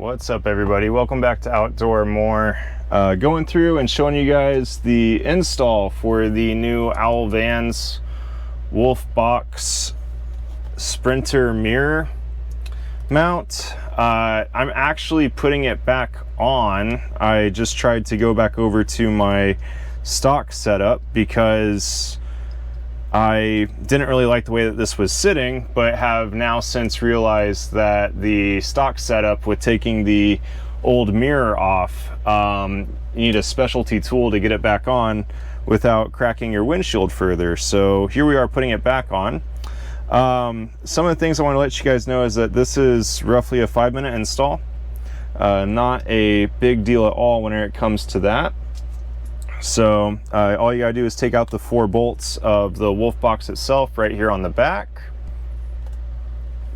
What's up, everybody? Welcome back to Outdoor More. Going through and showing you guys the install for the new Owl Vans Wolfbox Sprinter mirror mount. I'm actually putting it back on. I just tried to go back over to my stock setup because I didn't really like the way that this was sitting, but have now since realized that the stock setup with taking the old mirror off, you need a specialty tool to get it back on without cracking your windshield further. So here we are putting it back on. Some of the things I want to let you guys know is that this is roughly a 5-minute install. Not a big deal at all when it comes to that. So all you gotta do is take out the 4 bolts of the Wolfbox itself right here on the back.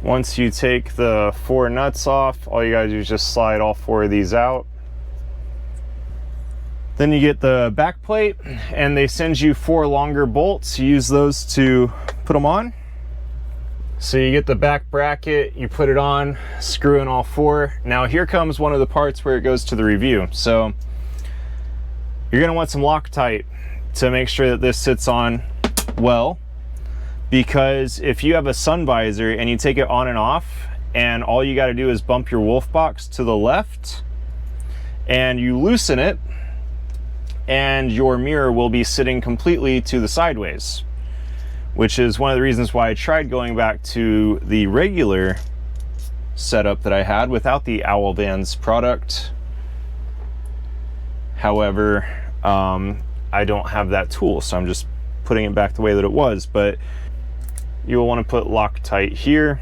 Once you take the 4 nuts off, all you gotta do is just slide all 4 of these out. Then you get the back plate, and they send you 4 longer bolts. You use those to put them on. So you get the back bracket, you put it on, screw in all 4. Now here comes one of the parts where it goes to the review. So you're gonna want some Loctite to make sure that this sits on well, because if you have a sun visor and you take it on and off, and all you gotta do is bump your Wolfbox to the left and you loosen it, and your mirror will be sitting completely to the sideways, which is one of the reasons why I tried going back to the regular setup that I had without the Owl Vans product. However, I don't have that tool, so I'm just putting it back the way that it was. But you'll want to put Loctite here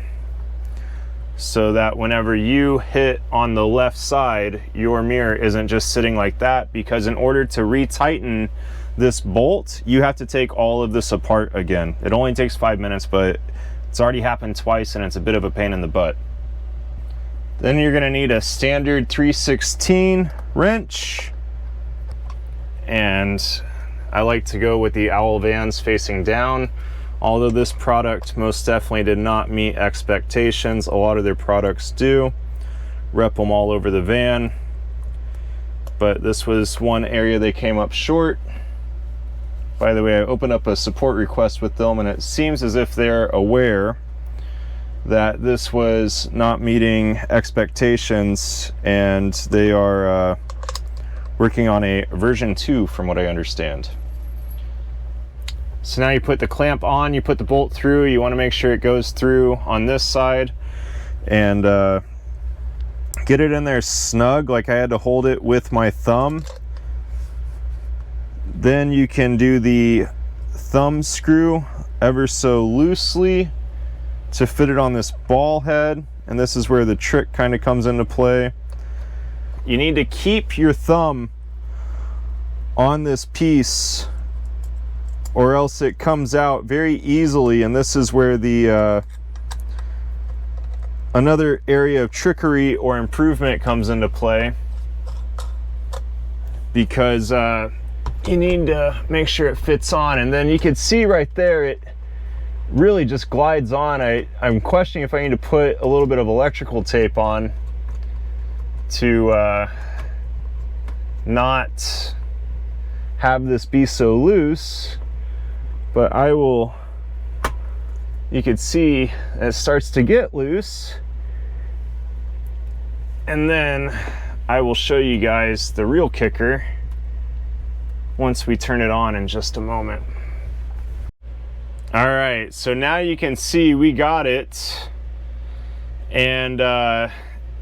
so that whenever you hit on the left side, your mirror isn't just sitting like that, because in order to retighten this bolt, you have to take all of this apart again. It only takes 5 minutes, but it's already happened twice and it's a bit of a pain in the butt. Then you're going to need a standard 3/16 wrench. And I like to go with the Owl Vans facing down, although this product most definitely did not meet expectations. A lot of their products do. Rep them all over the van, but this was one area they came up short. By the way, I opened up a support request with them, and it seems as if they're aware that this was not meeting expectations, and they are working on a version 2 from what I understand. So now you put the clamp on, you put the bolt through, you want to make sure it goes through on this side, and get it in there snug, like I had to hold it with my thumb. Then you can do the thumb screw ever so loosely to fit it on this ball head, and this is where the trick kind of comes into play. You need to keep your thumb on this piece or else it comes out very easily, and this is where the another area of trickery or improvement comes into play, because you need to make sure it fits on. And then you can see right there it really just glides on. I'm questioning if I need to put a little bit of electrical tape on to not have this be so loose, but I will. You can see it starts to get loose, and then I will show you guys the real kicker once we turn it on in just a moment. All right, so now you can see we got it, and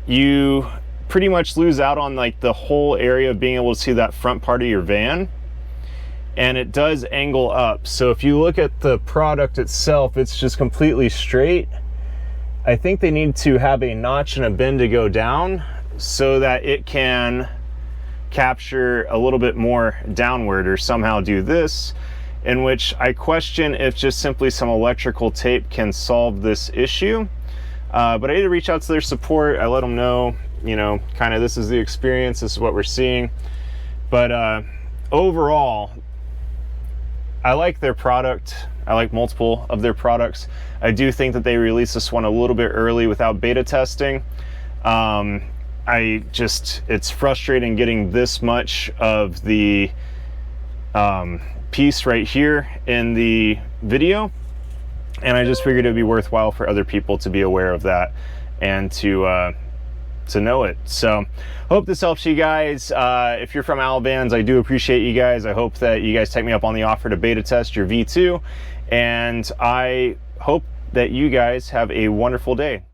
you pretty much lose out on like the whole area of being able to see that front part of your van, and it does angle up. So if you look at the product itself, it's just completely straight. I think they need to have a notch and a bend to go down so that it can capture a little bit more downward, or somehow do this, in which I question if just simply some electrical tape can solve this issue. But I did reach out to their support. I let them know, you know, kind of this is the experience, this is what we're seeing. But overall, I like their product. I like multiple of their products. I do think that they released this one a little bit early without beta testing. it's frustrating getting this much of the piece right here in the video, and I just figured it'd be worthwhile for other people to be aware of that and to know it. So hope this helps you guys. If you're from Alvans, I do appreciate you guys. I hope that you guys take me up on the offer to beta test your V2, and I hope that you guys have a wonderful day.